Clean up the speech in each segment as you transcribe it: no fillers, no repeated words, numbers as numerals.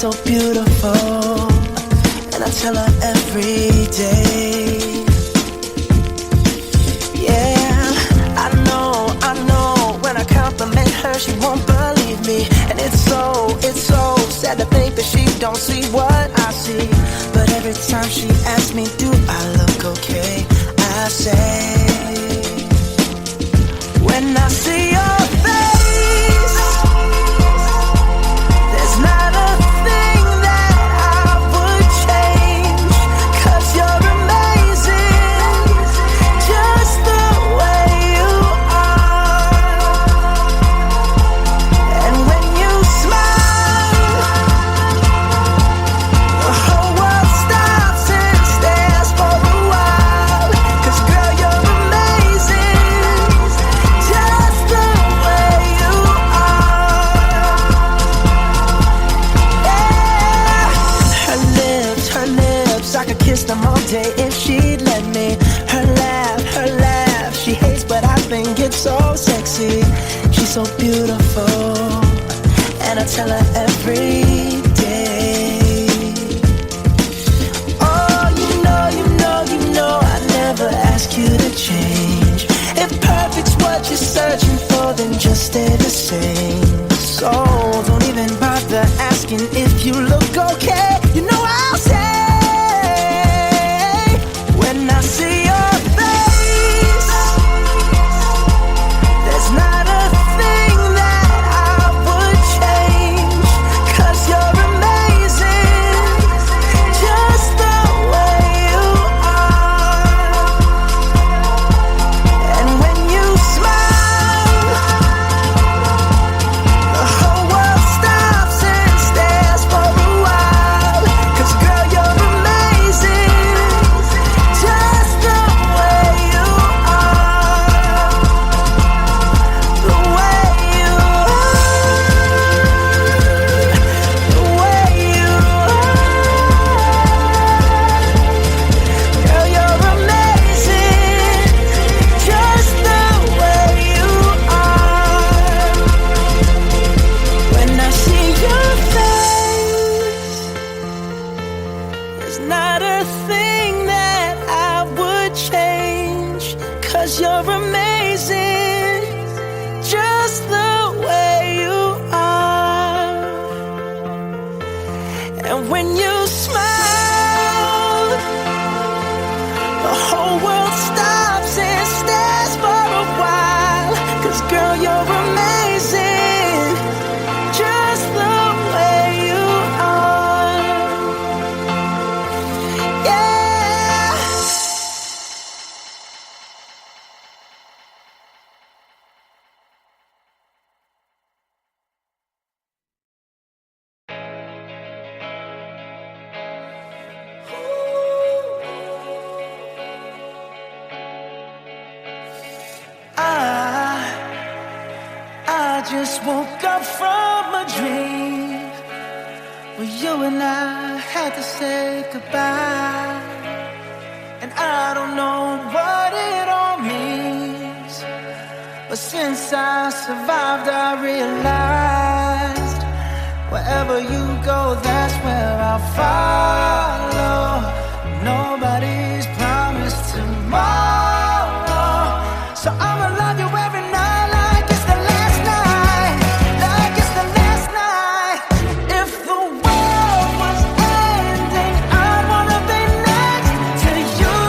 so beautiful, and I tell her every day. Yeah, I know, when I compliment her, she won't believe me. And it's so sad to think that she don't see what I see. But every time she asks me, do I look okay, I say, when I see your face, there's not a thing that I would change, 'cause you're amazing, just the way you are. And when you smile, the whole world stops and stares for a while, 'cause girl, you're amazing, just the way you are. Yeah. Her lips, I could kiss them all day if she'd let me. Her laugh, she hates but I think it's so sexy. She's so beautiful, and I tell her every day. Oh, you know, I never ask you to change. If perfect's what you're searching for, then just stay the same. So don't even bother asking if you look okay. You know I'll say, when I see your face, there's not a thing that I would change, 'cause you're amazing, just the way you are. And when you smile, the whole world stops and stares for a while, 'cause girl, you're amazing, just the way you are. The way you are, the way you are. Girl, you're amazing, just the way you are. When I see your face, there's not a thing that I would change, 'cause you're amazing, just the way you are. And when you smile, the whole world stops and stares for a while, 'cause girl, you're amazing, just the way you are. Yeah. I just woke up from a dream where you and I had to say goodbye. And I don't know what it all means, but since I survived, I realized wherever you go, that's where I'll follow. Nobody's promised tomorrow, so I'ma love you every night like it's the last night, like it's the last night. If the world was ending, I wanna be next to you.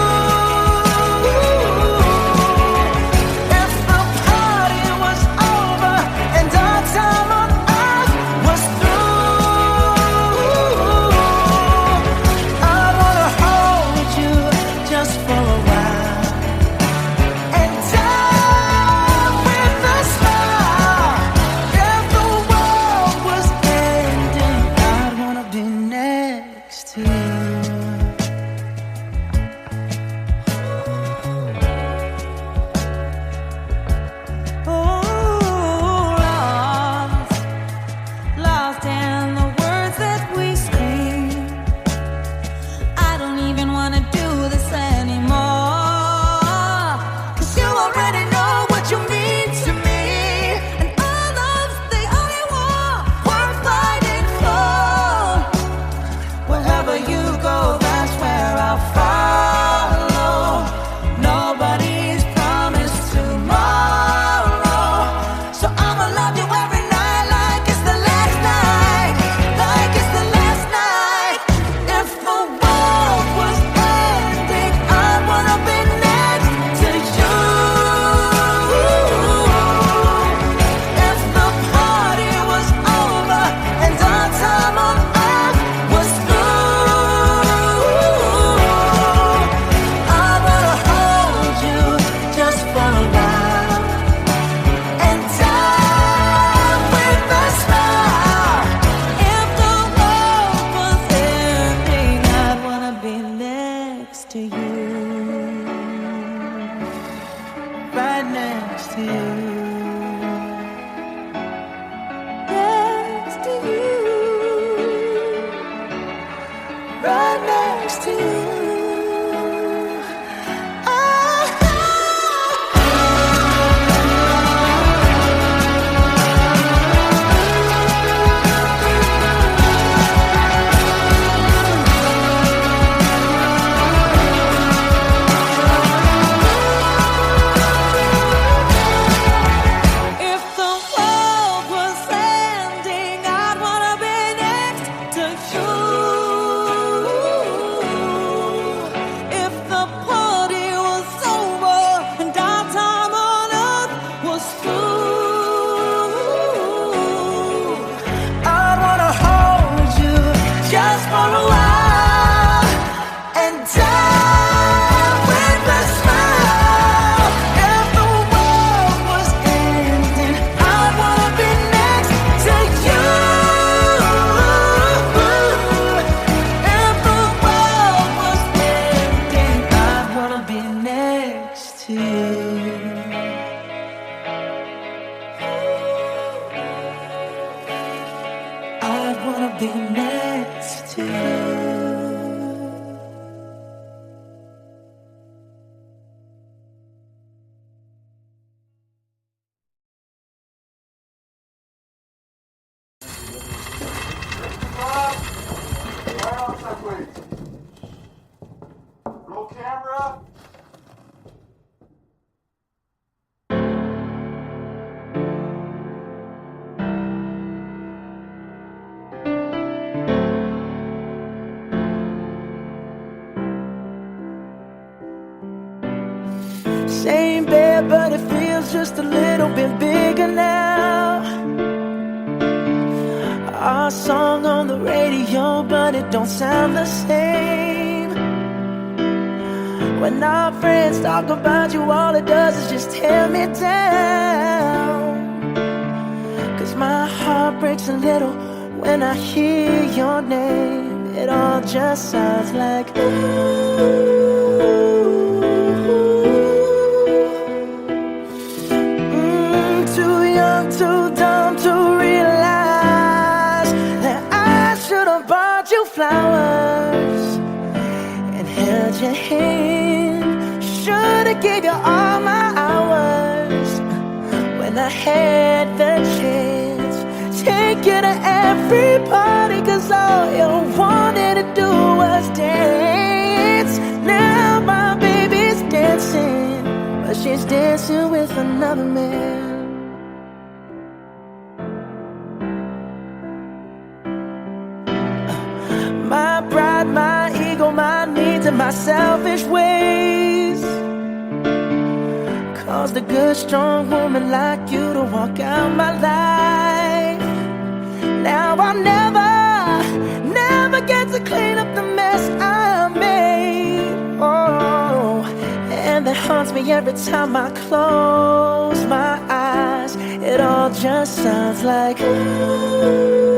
If the party was over and our time on earth was through, I wanna hold you just for a while and die with a smile. If the world was ending, I'd wanna be next to you. Lost in the words that we scream. I don't even wanna do this anymore, 'cause you already know what you mean to me. And all of the only war worth fighting for. next to you. Roll camera. Same bed, but it feels just a little bit bigger now. Our song on the radio, but it don't sound the same. When our friends talk about you, all it does is just tear me down. 'Cause my heart breaks a little when I hear your name. It all just sounds like ooh. Too young, too dumb to realize that I should have bought you flowers and held your hand. Should have gave you all my hours when I had the chance. Take you to every party, 'cause all you wanted to do was dance. Now my baby's dancing, but she's dancing with another man. My pride, my ego, my needs, and my selfish ways caused a good, strong woman like you to walk out my life. Now I'll never get to clean up the mess I made. Oh, and that haunts me every time I close my eyes. It all just sounds like ooh.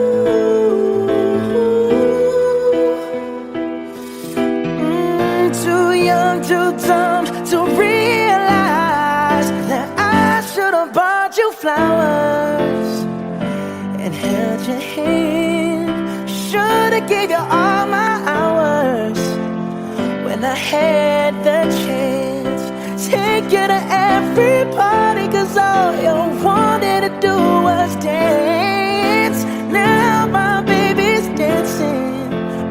Too young, too dumb to realize that I should have bought you flowers and held your hand. Should have gave you all my hours when I had the chance. Take you to every party, 'cause all you wanted to do was dance. Now my baby's dancing,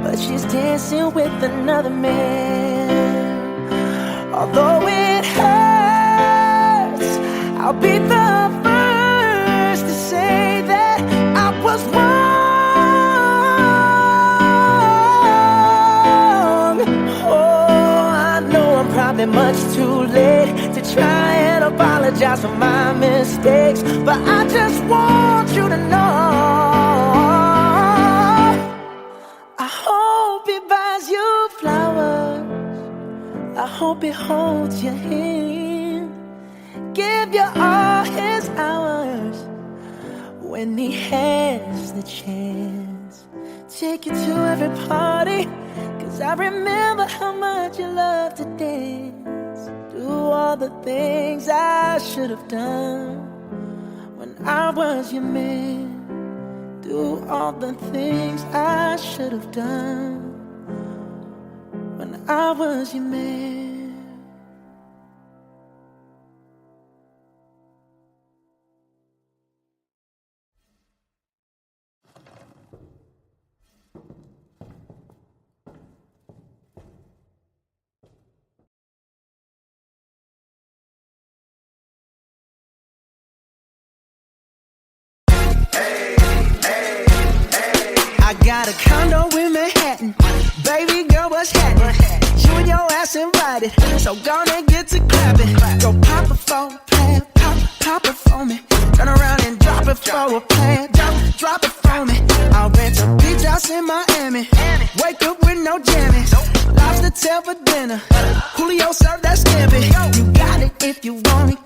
but she's dancing with another man. Although it hurts, I'll be the first to say that I was wrong. Oh, I know I'm probably much too late to try and apologize for my mistakes, but I just want you to know I hope he buys you flowers. I hope he holds your hand, give you all his hours when he has the chance. Take you to every party, 'cause I remember how much you love to dance. Do all the things I should have done when I was your man. Do all the things I should have done when I was your man. I got a condo in Manhattan. Baby girl, what's happening? You and your ass invited, so gonna get to clapping. Go pop it for a plan, pop it for me. Turn around and drop it for a plan, drop it for me. I'll rent a beach house in Miami. Wake up with no jammies. Lobster tail for dinner. Julio served that scampi. You got it if you want it.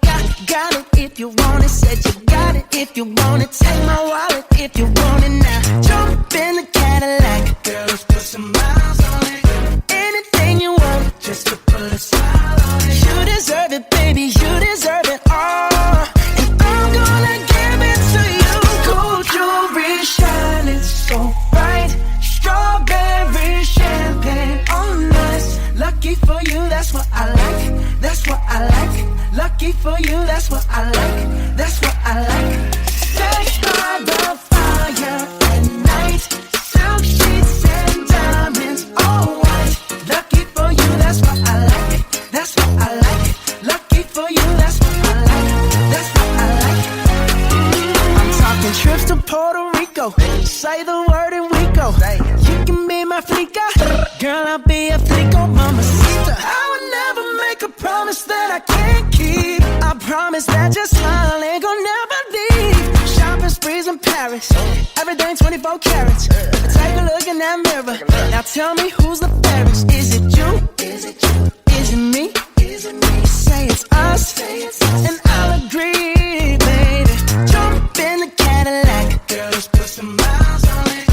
Got it if you want it. Said you got it if you want it. Take my wallet if you want it now. Jump in the Cadillac. Girl, let's put some miles on it. Anything you want, just to put a smile on it. You deserve it, baby. You deserve it all. And I'm gonna give it to you. Gold jewelry shining so bright. Strawberry champagne on us. Lucky for you, that's what I like. That's what I like. Lucky for you, that's what I like. That's what I like. Stay by the fire at night. Silk sheets and diamonds, all white. Lucky for you, that's what I like. That's what I like. Lucky for you, that's what I like. That's what I like. I'm talking trips to Puerto Rico. Say the word and we go. You can be my flica. Girl, I'll be a flico, mamacita. I would never make a promise that I can't keep. I promise that your smile ain't gonna never leave. Shopping sprees in Paris, everything 24 carats. Take a look in that mirror. Now tell me who's the fairest. Is it you? Is it you? Is it me? Is it me? Say it's us, and I'll agree, baby. Jump in the Cadillac. Girl, let's put some miles on it.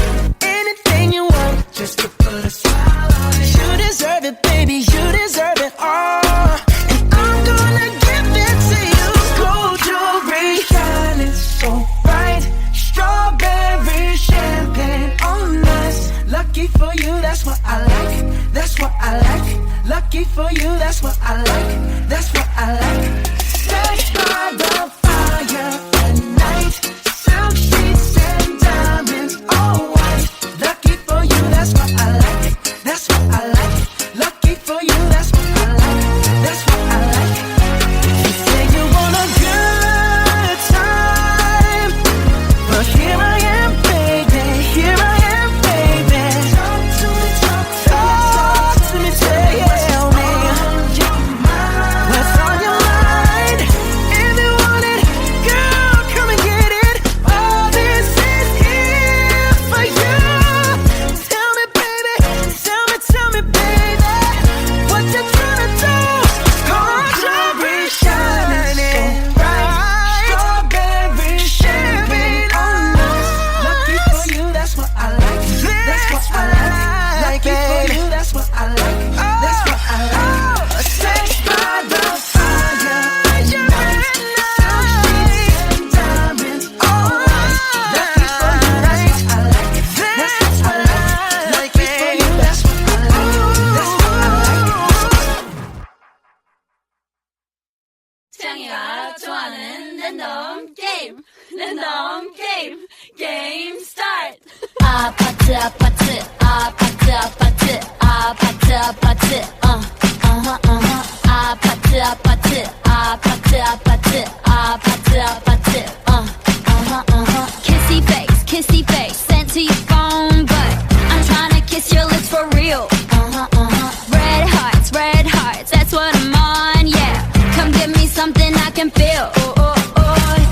Anything you want, just to put a smile on it. You deserve it, baby. You deserve it all. And I'm gonna give it to you. Gold jewelry shining so bright. Strawberry champagne on us. Lucky for you, that's what I like. That's what I like. Lucky for you, that's what I like. That's what I like. Stay by the fire at night. Silk sheets and diamonds, all white. Lucky for you, that's what I like. That's what I like. Lucky for you, that's what I like. That's what I like. You say you want a good time, but here I am, baby. Here I am, baby. Talk to me, tell me what's on your mind. If you want it, girl, come and get it. All this is here for you. Tell me, baby, tell me, baby, what you tryna do? Gold jewelry shining bright. Strawberry champagne on us. Lucky for you, that's what I like. That's what I like. Lucky for you, that's what I like. That's what I like. Stay by the fire at night. Silk sheets and diamonds, all white. Lucky for you, that's what I like. That's what I like. Lucky for you, that's what I like. That's what I like. 창이가 좋아하는 랜덤 게임, 랜덤 게임, 게임 스타트. 아파트 아파트 아파트 아파트 아파트 아파트 아파트 아파트 아파트 아파트 아파트 아파트 kissy face sent to your phone, but I'm trying to kiss your lips for real. Red hearts, that's what I'm on, yeah. Come give me something I can feel.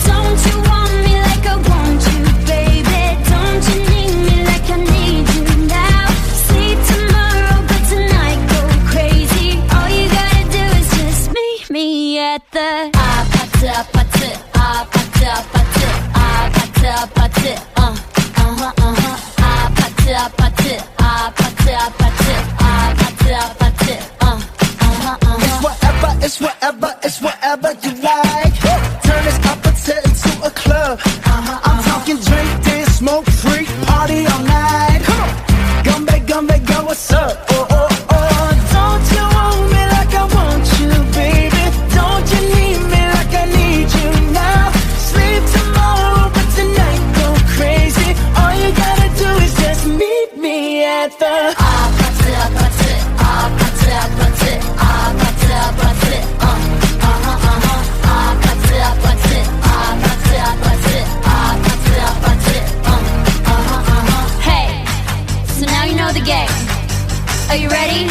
Don't you want me like I want you, baby? Don't you need me like I need you now? See tomorrow, but tonight go crazy. All you gotta do is just meet me at the 아파트 아파트 아파트 아파트 아파트 아파트 아파트 아파트 아파트 아파트 아파트 It's whatever you like. Turn this apache into a club. I'm talking drink, dance, smoke, freak, party all night. Come on, gumbe, go, what's up? Are you ready?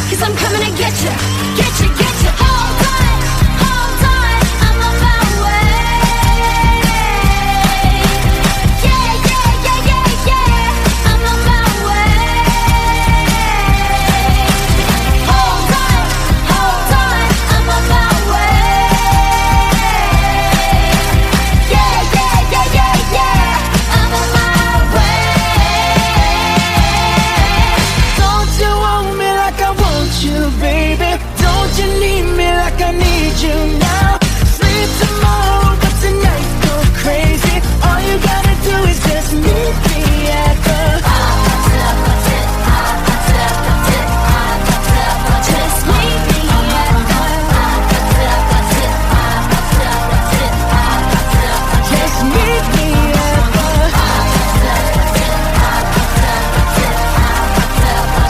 Cause I'm coming to get you, get you, get you. Hold on, I'm on my way. Yeah, yeah, yeah, yeah, yeah, I'm on my way. Hold on, I'm on my way. Yeah, yeah, yeah, yeah, yeah, I'm on my way. Don't you want me like I want you, baby? Don't you need me like I need you now? Sleep tomorrow, but tonight go crazy. All you gotta do is just meet me at the Just meet me at Just meet me at the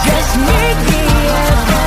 Just meet me at the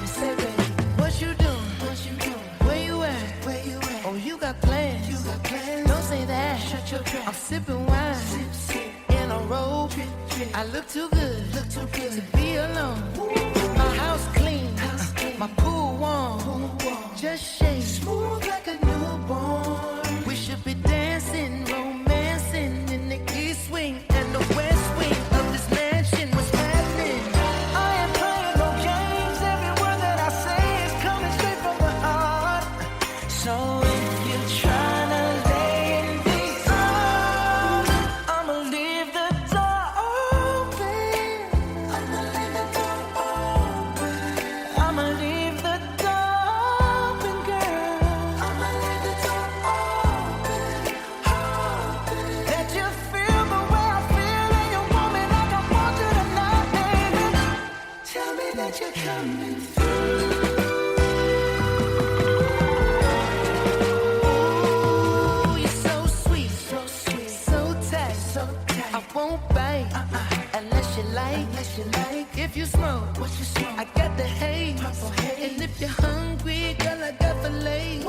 Say baby, what you doing? Where you at? Oh, you got plans. Don't say that. Shut your trap. I'm sipping wine in a robe. I look too good to be alone. My house clean, my pool warm. Just shake smooth like a newborn. We should be dancing, romancing in the east wing and the west wing of this mansion. What's happening? I ain't playing no games. Every word that I say is coming straight from the heart. So if you're trying to lay in these arms, I'ma leave the door open. I'ma leave the door open. I'ma leave the door open, girl. I'ma leave the door open. That you feel the way I feel and you want me like I want you tonight, baby. Tell me that you're coming through. Ooh, you're so sweet, so tight. I won't bite unless you like. If you smoke, I got the haze. And if you're hungry, girl, I got fillets.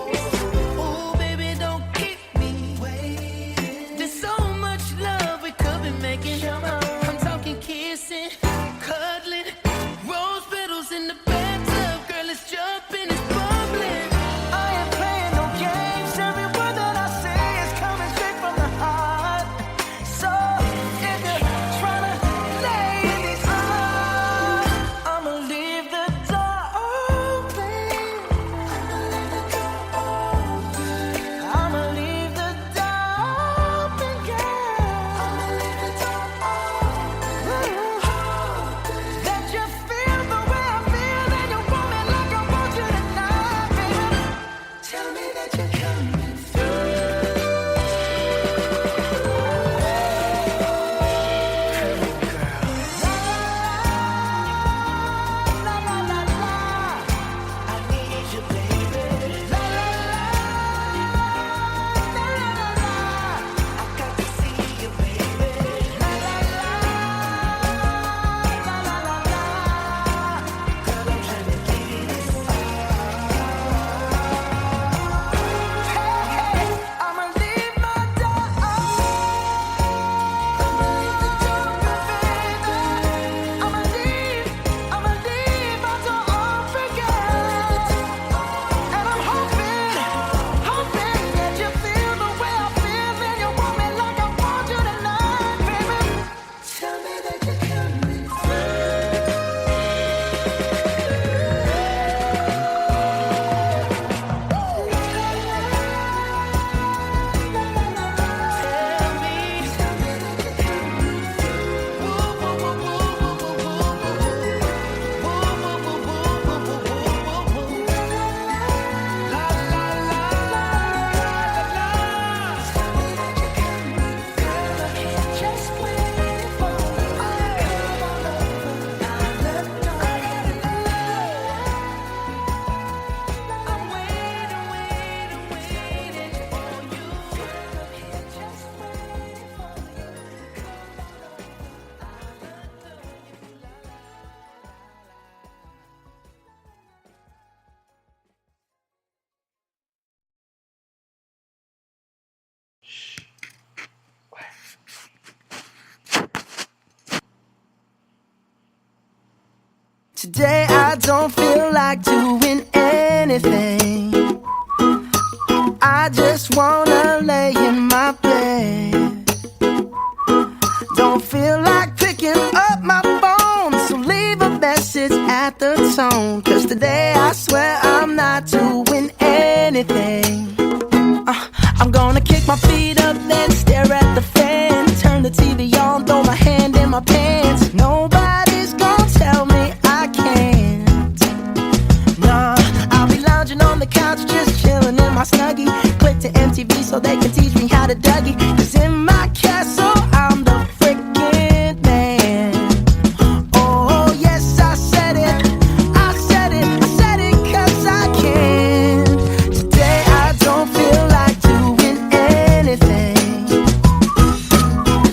Ooh, baby, don't keep me waiting. There's so much love we could be making. I'm talking kissing, cuddling, rose petals in the bathtub. Girl, it's jumping, it's bubbling. I ain't playing no games. Every word that I say is coming straight from the heart. So if you're trying to lay in these arms, I'ma leave the Today I don't feel like doing anything. I just wanna lay in my bed. Don't feel like picking up my phone, so leave a message at the tone. Cause today I swear I'm not doing anything. I'm gonna kick my feet up, then stare at the fan. Turn the TV on, throw my hand in my pants. Nobody's gonna tell me I can't. Nah, I'll be lounging on the couch, just chilling in my Snuggie. Click to MTV so they can teach me how to Dougie. Cause in my castle, I'm the freaking man. Oh, yes, I said it. I said it. I said it cause I can. Today I don't feel like doing anything.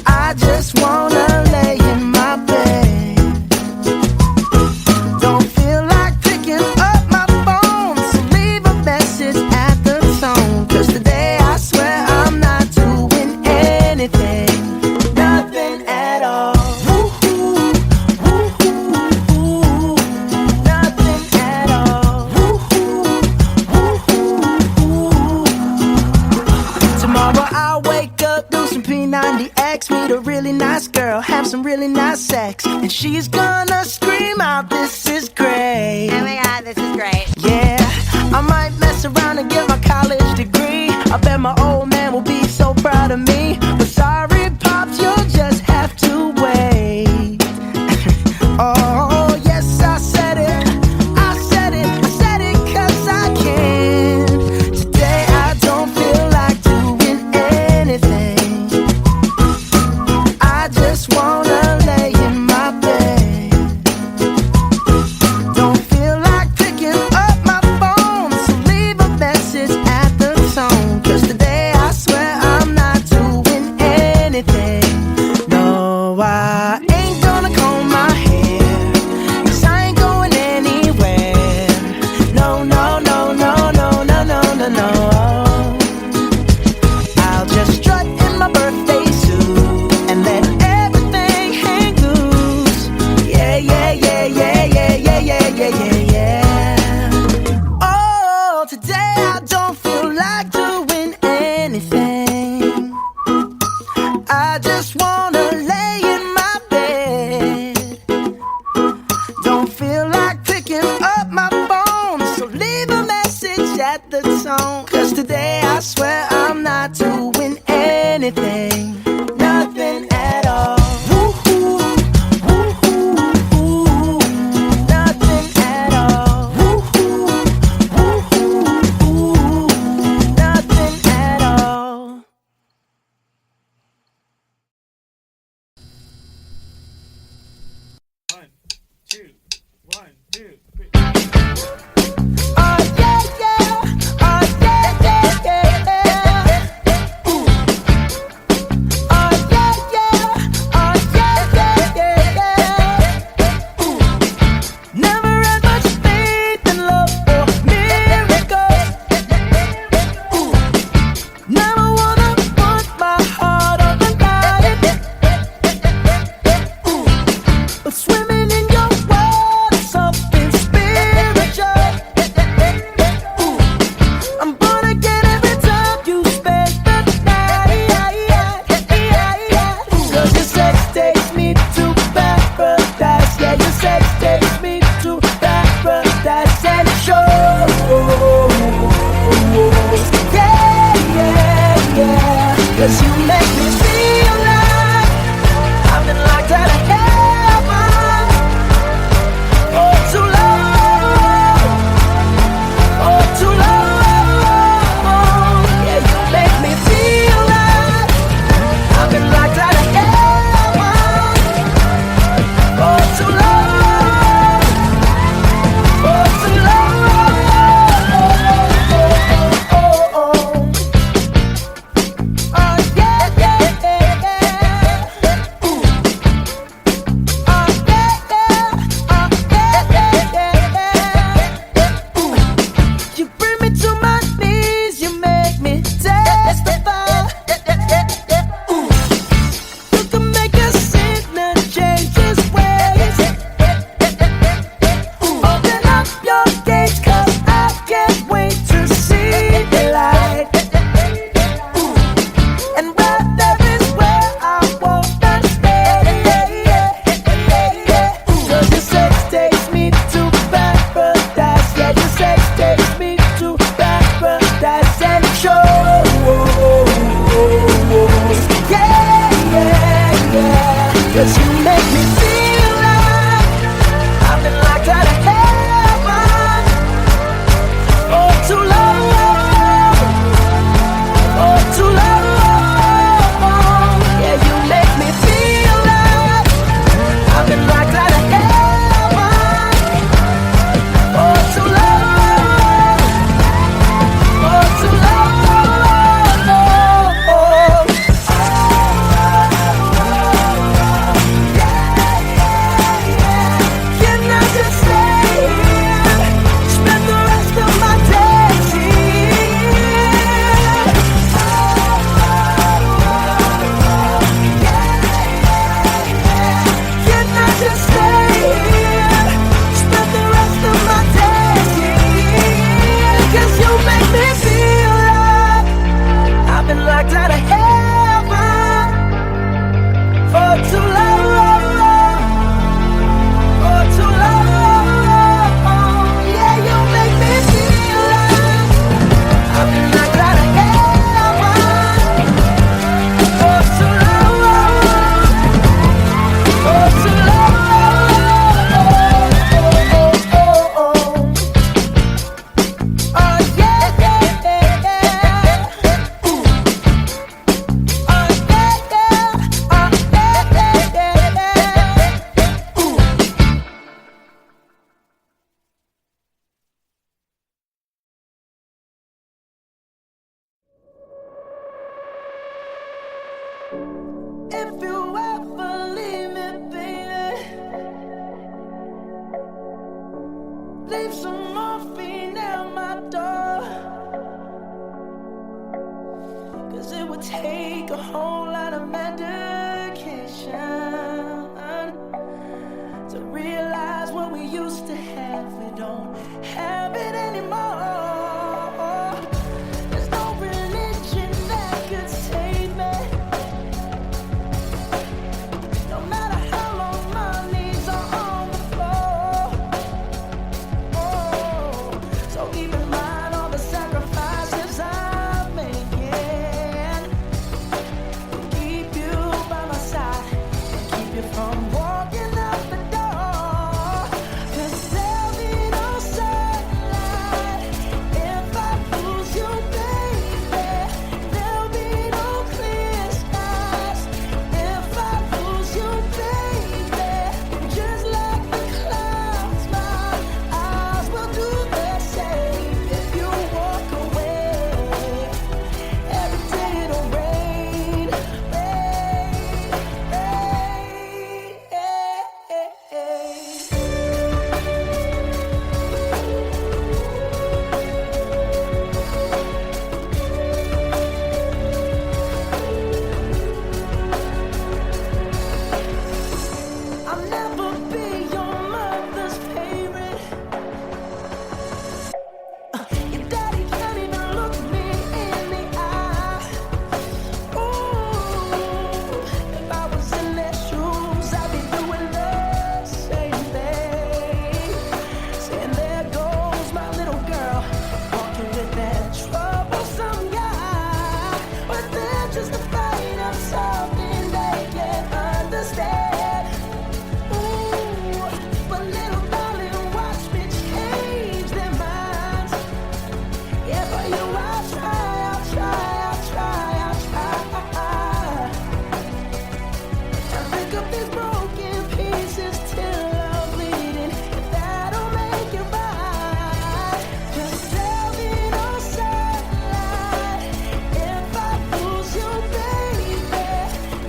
I just wanna lay in my bed. Don't feel like picking up my phone, so leave a message at the tone. Cause today I swear I'm not doing anything. Nothing at all. Woo-hoo, woo-hoo, woo. Nothing at all. Woo-hoo, woo-hoo, woo. Tomorrow I'll wake up, do some P90X, meet a really nice girl, have some really nice sex, and she's gonna scream out, "This is great." Oh my god, this is great. Yeah, I might mess around and get my college degree. I bet my old man will be so proud of me. But sorry, Pops, you'll just have to wait. Oh, yes, I said it. I said it. I said it cause I can. Today I don't feel like doing anything. I just wanna lay in my bed. Don't feel like picking up my phone, so leave a message at the tone. Cause today I swear I'm not doing anything. No, I ain't gonna comb my hair, cause I ain't going anywhere. No, no, no, no, no, no, no, no, no. I'll just strut in my birthday suit and let everything hang loose. Yeah, yeah, yeah, yeah, yeah, yeah, yeah, yeah, yeah, yeah. Oh, today I don't feel like doing anything. I just wanna lay in my bed. Don't feel like picking up my phone, so leave a message at the tone. Cause today I swear I'm not doing anything. Nothing at all. Woo-hoo, woo-hoo, woo. Nothing at all. Woo-hoo, woo-hoo, woo. Nothing at all. One, two, one, two, three. Oh yeah, yeah. Oh yeah, yeah, yeah, yeah. Ooh. Oh yeah, yeah. Oh yeah, yeah, yeah, yeah. Ooh. Never had much faith in love or miracles. Ooh. Never wanna put my heart on the line. Ooh. But swimming in your world is something spiritual. Ooh. I'm born again every time you spend the night. Cause your sex takes me to paradise. Yeah, your sex takes me to paradise. And it shows. Yeah, yeah, yeah. Cause you make me feel like I've been locked out of heaven for too long. For too long. Yeah, you make me feel like I've been locked out of heaven for too long. For too long. Oh, yeah, yeah. leave some morphine at my door. 'Cause it would take a whole lot of medication to realize what we used to have. We don't have it anymore. There's no religion that could save me. No matter how long my knees are on the floor. Oh, so keep in mind all the sacrifices I'm making to keep you by my side and keep you from walking out the door. 'Cause there'll be no sunlight if I lose you, baby. There'll be no clear skies if I lose you, baby. Just like the clouds, my eyes will do the same if you walk away. Every day it'll rain, rain, rain. I'll never be your mother's favorite. Your daddy can't even look me in the eye. Ooh, if I was in their shoes, I'd be doing the same thing. Saying there goes my little girl, walking with that troublesome guy. But they're just afraid of something they can't understand. Ooh, but little darling, watch me change their minds. Yeah, for you I'll try, I'll try, I'll try, I'll try. And pick up these broken pieces till I'm bleeding. If that'll make it right. 'Cause there'll be no sunlight if I lose you, baby.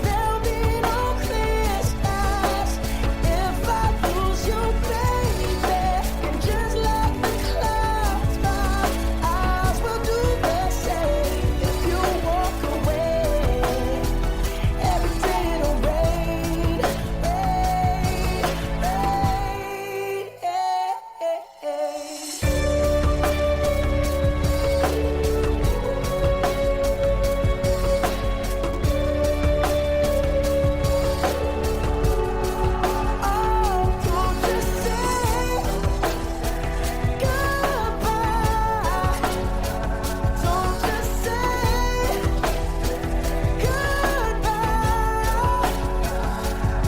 There'll be no clear skies if I lose you, baby. And just like the clouds, my eyes will do the same if you walk away. Every day it'll rain, rain, Oh, don't just say goodbye. Don't just say goodbye.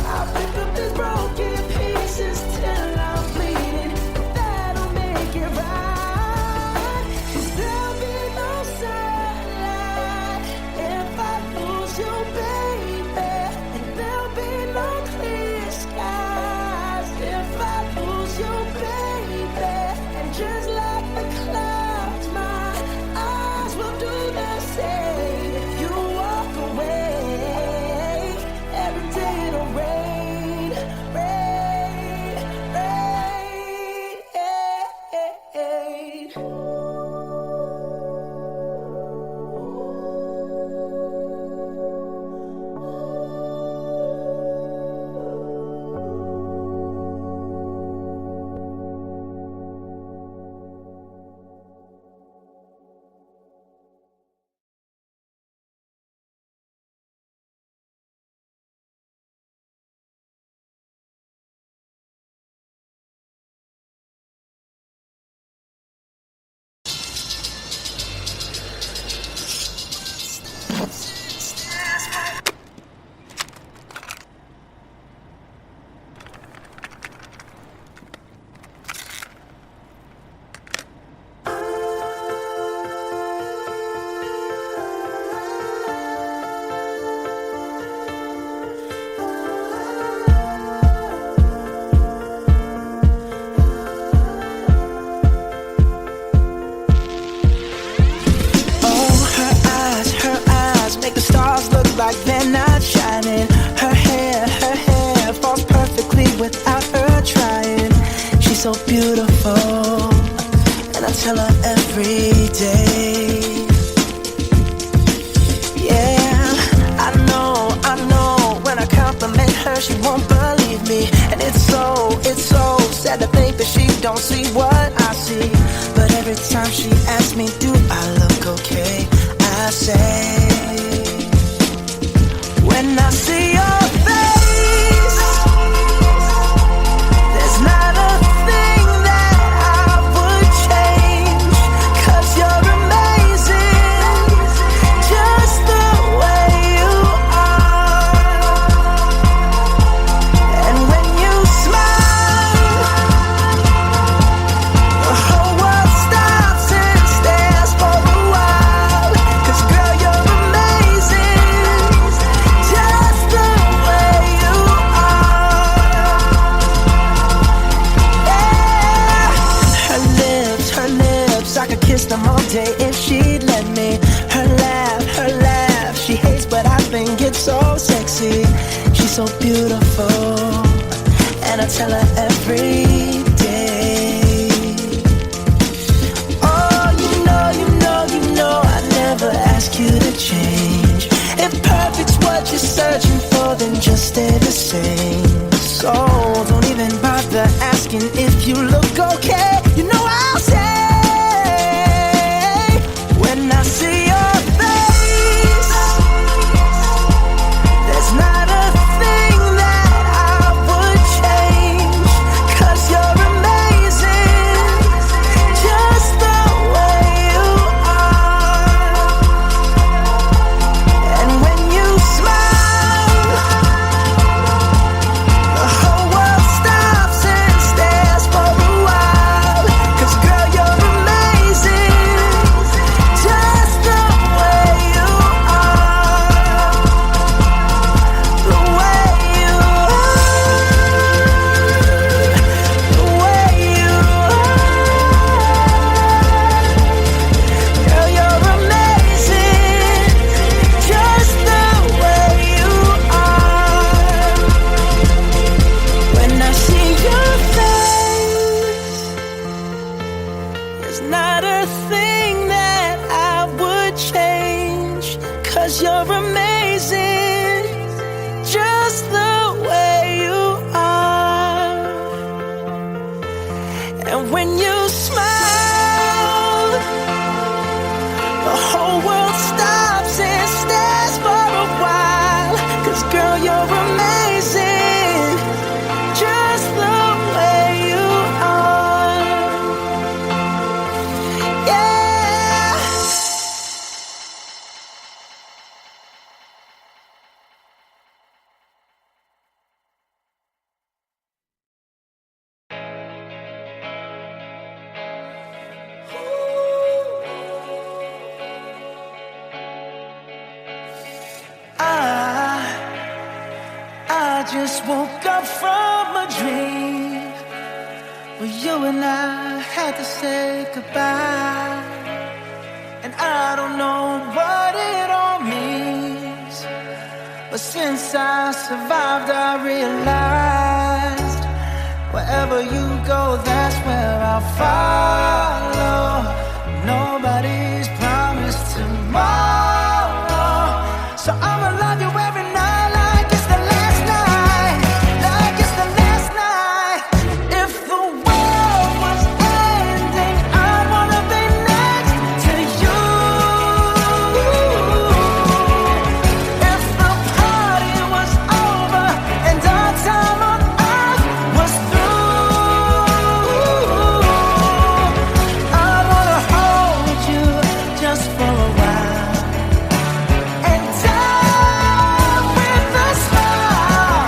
I'll pick up these broken pieces till I'm bleeding. That'll make it right. 'Cause there'll be no sunlight if I lose you, baby. And there'll be no clear skies if I lose you, baby. And just like the clouds, my eyes will do the same if you walk away. Every day it'll rain, rain, rain. like they're not shining. Her hair falls perfectly without her trying. She's so beautiful. tell her every day. Yeah, I know, when I compliment her, she won't believe me. And it's so sad to think that she don't see what I see. But every time she asks me, do I look okay? I say, when I see your face, there's not a thing that I would change. 'Cause you're amazing, just the way you are. And when you smile, the whole world stops and stares for a while. 'Cause girl, you're amazing, just the way you are. Yeah. Her lips, I could kiss them all day if she'd let me. Her laugh, she hates but I think it's so sexy. She's so beautiful, and I tell her every day. Oh, you know, I never ask you to change. If perfect's what you're searching for, then just stay the same. So don't even bother asking if you look okay. You know I'll say, when I see your face, there's not a thing that I would change. 'Cause you're amazing, just the way you are. And when you smile, the whole world stops and stares for a while. 'Cause girl, you're amazing, just the way you are. The way you are. The way you are. Girl, you're amazing, just the way you are. When I see your face, there's not a thing that I would change. 'Cause you're amazing, just the way you are. And when you smile, the whole world stops and stares for a while. 'Cause girl, you're amazing, just the way you are. Yeah. I just woke up from a dream where you and I had to say goodbye. And I don't know what it all means, but since I survived, I realized wherever you go, that's where I'll follow. Nobody's promised tomorrow, so I'ma love you every night like it's the last night, like it's the last night. If the world was ending, I wanna be next to you. If the party was over and our time on earth was through, I wanna hold you just for a while and die with a smile.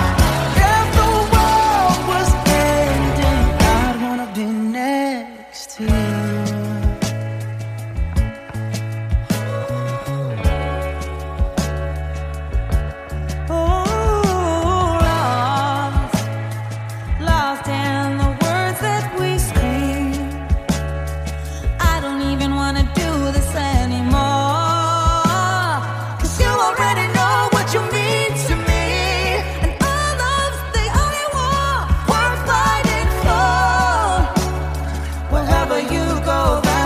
If the world was ending, I'd wanna be next to you. Lost in the words that we scream. I don't even wanna do this anymore. 'Cause you already know what you mean to me. And our love's the only war worth fighting for. Wherever you go, that's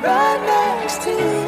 right next to you.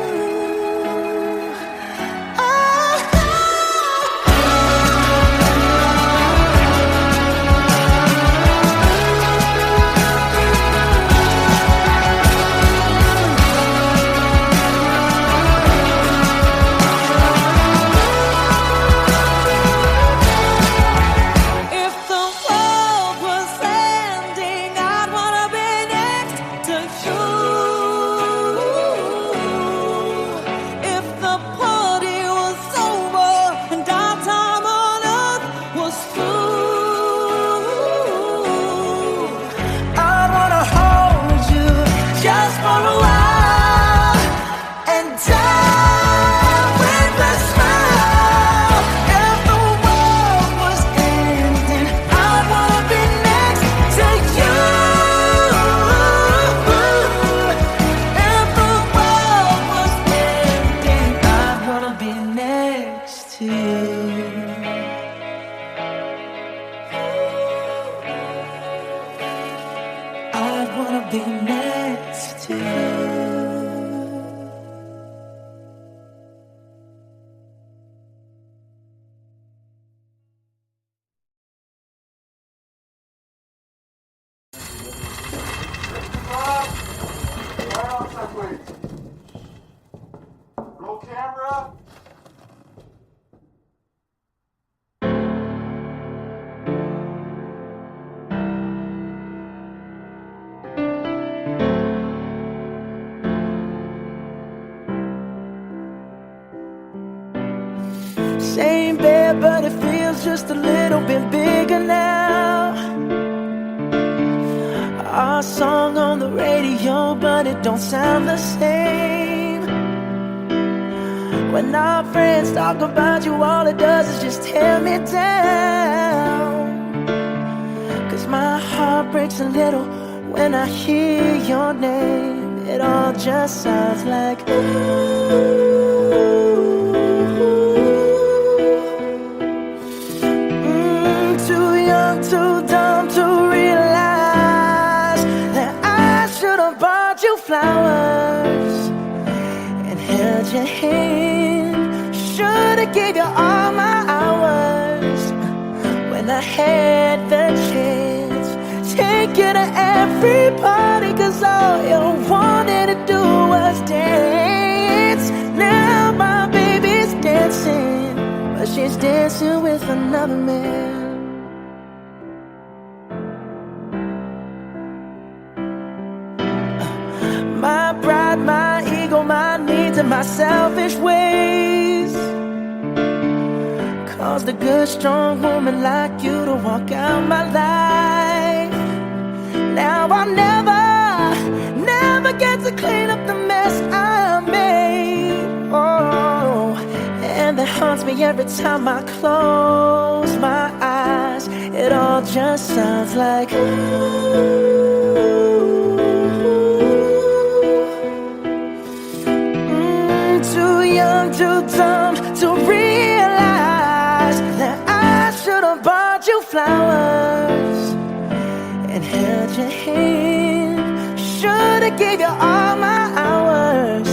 Roll camera. Same bed, but it feels just a little bit bigger now. Our song on the radio, but it don't sound the same. When our friends talk about you, all it does is just tear me down. 'Cause my heart breaks a little when I hear your name. It all just sounds like ooh. Too young, too dumb to realize that I should have bought you flowers and held your hand. Should have gave you all my hours when I had the chance. Take you to every party, 'cause all you wanted to do was dance. Now my baby's dancing, but she's dancing with another man. My pride, my ego, my needs, and my selfish ways caused a good, strong woman like you to walk out my life. Now I'll never get to clean up the mess I made. Oh, and that haunts me every time I close my eyes. It all just sounds like ooh. Too young, too dumb to realize that I should have bought you flowers and held your hand. Should have gave you all my hours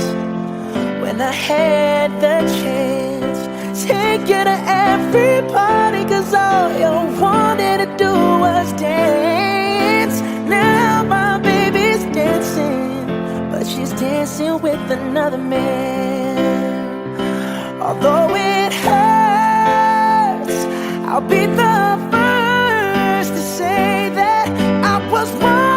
when I had the chance. Take you to every party, 'cause all you wanted to do was dance. Now my baby's dancing, but she's dancing with another man. Although it hurts, I'll be the first to say that I was wrong.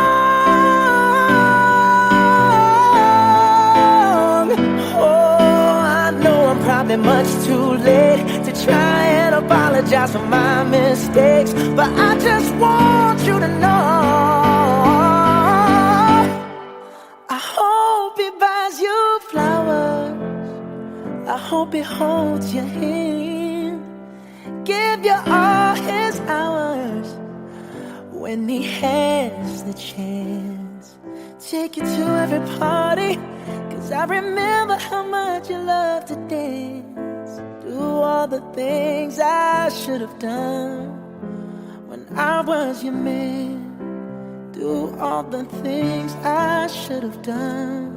Oh, I know I'm probably much too late to try and apologize for my mistakes, but I just want you to know I hope he buys you flowers. I hope he holds your hand, give you all his hours when he has the chance. Take you to every party, 'cause I remember how much you love to dance. Do all the things I should have done when I was your man. Do all the things I should have done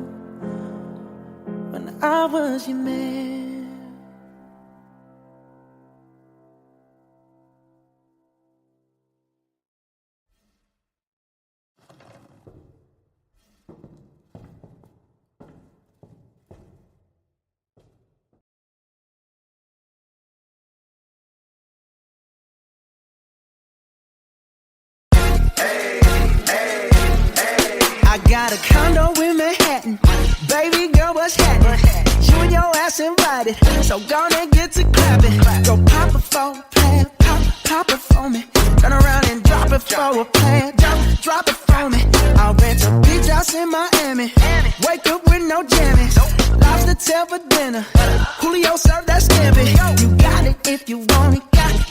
I was your man. I got a condo in Manhattan. Baby girl, what's happening? You and your ass invited, so gonna get to clapping. Go pop it for a plan, pop it for me. Turn around and drop it for a plan, drop it for me. I'll rent a beach house in Miami. Wake up with no jammies. Lobster tail for dinner. Julio served that scampi. You got it if you want it.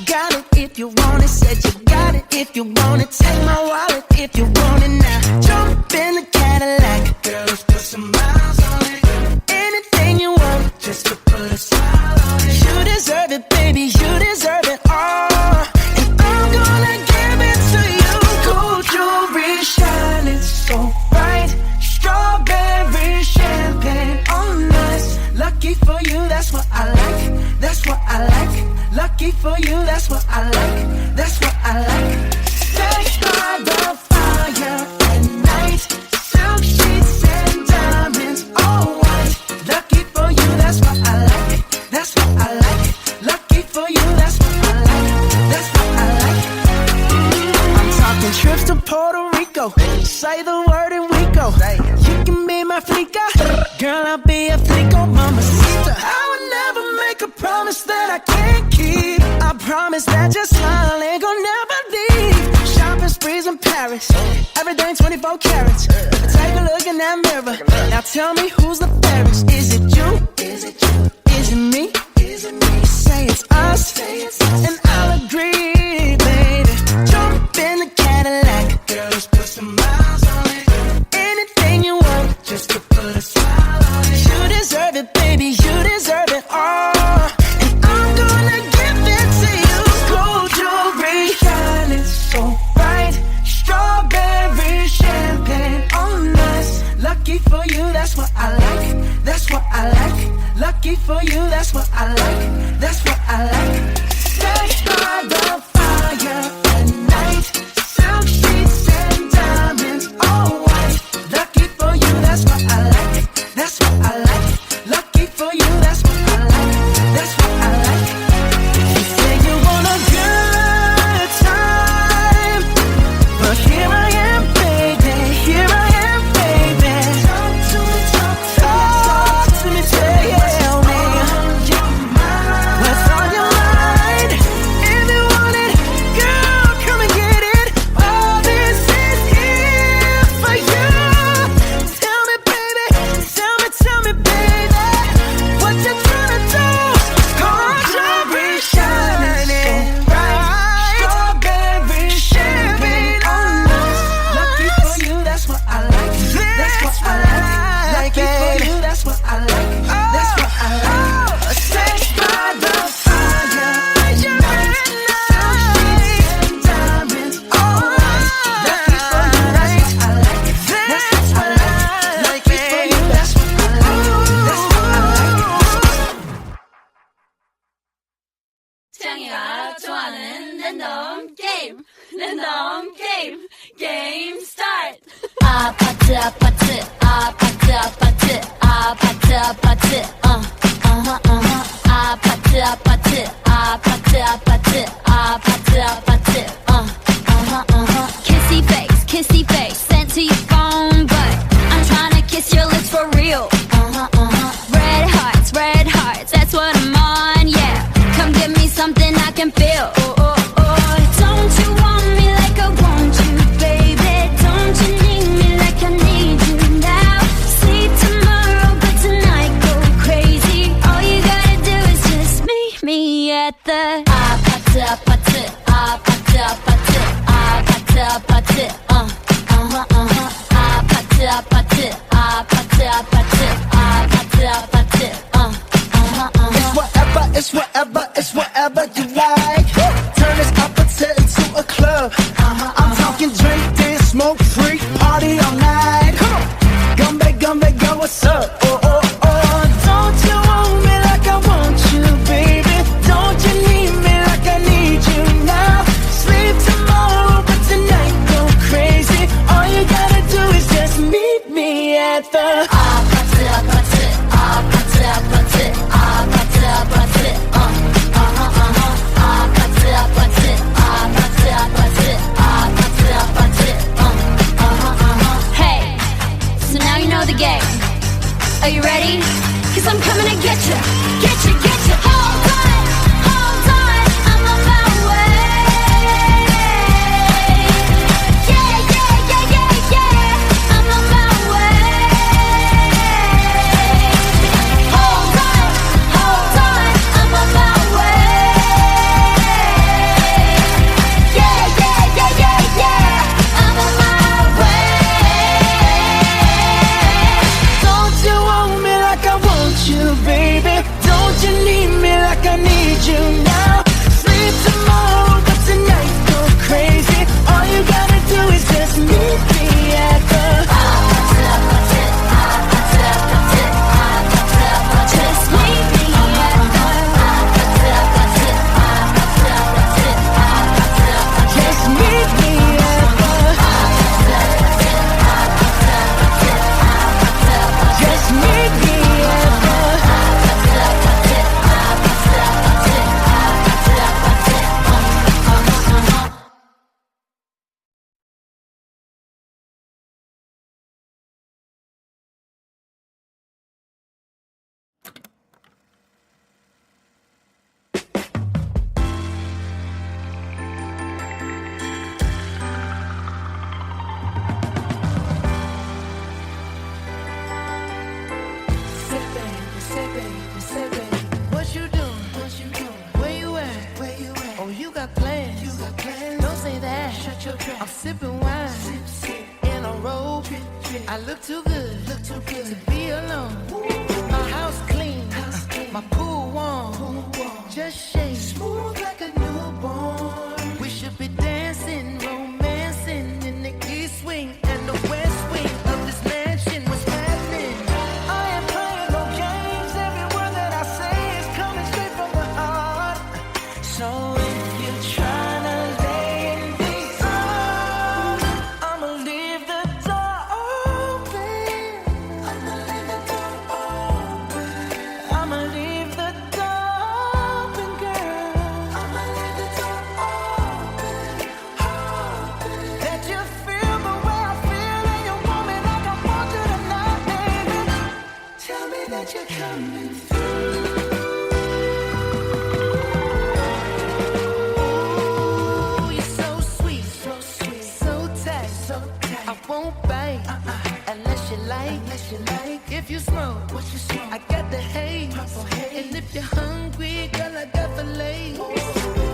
Got it if you want it. Said you got it if you want it. Take my wallet if you want it now. Jump in the Cadillac. Girl, let's put some miles on it. Anything you want, just to put a smile on it. You deserve it, baby. You deserve it all. And I'm gonna give it to you. Gold jewelry shining so bright. Strawberry champagne on us. Lucky for you, that's what I like. That's what I like. Lucky for you, that's what I like. That's what I like. Stay by the fire at night. Silk sheets and diamonds, all white. Lucky for you, that's what I like. That's what I like. Lucky for you, that's what I like. That's what I like. I'm talking trips to Puerto Rico. Say the word and we go. You can be my flica. Girl, I'll be a flico, mamacita. I would never make a promise that I can't keep. I promise that your smile ain't gonna never leave. Shopping sprees in Paris, everything 24 carats. Take a look in that mirror. Now tell me who's the fairest. Is it you? Is it you? Is it me? Is it me? Say it's us, and I'll agree, baby. Jump in the Cadillac. Girl, let's put some miles on it. Anything you want, just to put a smile on it. You deserve it, baby. You deserve it all. And I'm gonna give it to you. Gold jewelry shining so bright. Strawberry champagne on us. Lucky for you, that's what I like. That's what I like. Lucky for you, that's what I like. That's what I like. Stay by the fire at night. Silk sheets and diamonds, all white. Lucky for you, that's what I like. That's what I like. Lucky for you, that's what I like. That's what I like. You say you want a good time, but here I am, baby. Here I am, baby. Talk to me, talk to me, tell me what's on your mind. If you want it, girl, come and get it. All this is here for you. Tell me, baby, tell me, baby, what you tryna do? Gold jewelry shining bright. Strawberry champagne on us. Lucky for you, that's what I like. That's what I like. Lucky for you, that's what I like. That's what I like. Stay by the fire at night. Silk sheets and diamonds, all white. Lucky for you, that's what I like. That's what I like. Lucky for you, that's what I like. That's what I like. 창이가 좋아하는 랜덤 게임, 랜덤 게임, 게임 스타트. 아파트 아파트 아파트 아파트 아파트 아파트 아파트 아파트 아파트 아파트 아파트 아파트 kissy face sent to your phone, but I'm tryna kiss your lips for real. Red hearts, that's what I'm on, yeah. Come give me something I can feel. Don't you want me like I want you, baby? Don't you need me like I need you now? See tomorrow, but tonight go crazy. All you gotta do is just meet me at the 아파트 아파트 아파트 아파트 아파트 아파트 아파트 아파트 아파트 아파트 아파트 It's whatever you like. Turn this opposite into a club. I'm talking drink, dance, smoke, freak, party all night. Come on, gumbe, go, what's up? Don't Hey, so now you know the game. Are you ready? 'Cause I'm coming to get you, get you, get you. Hold on, I'm on my way. Yeah, yeah, yeah, yeah, yeah, I'm on my way. Hold on, I'm on my way. Yeah, yeah, yeah, yeah, yeah, I'm on my way. Don't you want me like I want you, baby? Don't you need me like I need you now? Sleep tomorrow, but tonight go crazy. All you gotta do is just meet me at the Just meet me at Just meet me at the Just meet me at the Say baby, what you doing? Where you at? Oh, you got plans. Don't say that. Shut your trap. I'm sipping wine in a robe. I look too good to be alone. My house clean, my pool warm. Just shake smooth like a newborn. We should be dancing, romancing in the east wing and the west wing of this mansion. What's happening? I ain't playing no games. Every word that I say is coming straight from the heart. So if you're trying to lay in these arms, I'ma leave the door open. I'ma leave the door open. I'ma leave the door open, girl. I'ma leave the door open. That you feel the way I feel and you want me like I want you tonight, baby. Tell me that you're coming through. Ooh, you're so sweet, so tight. I won't bite unless you like. If you smoke, I got the haze. And if you're hungry, girl, I got the lace.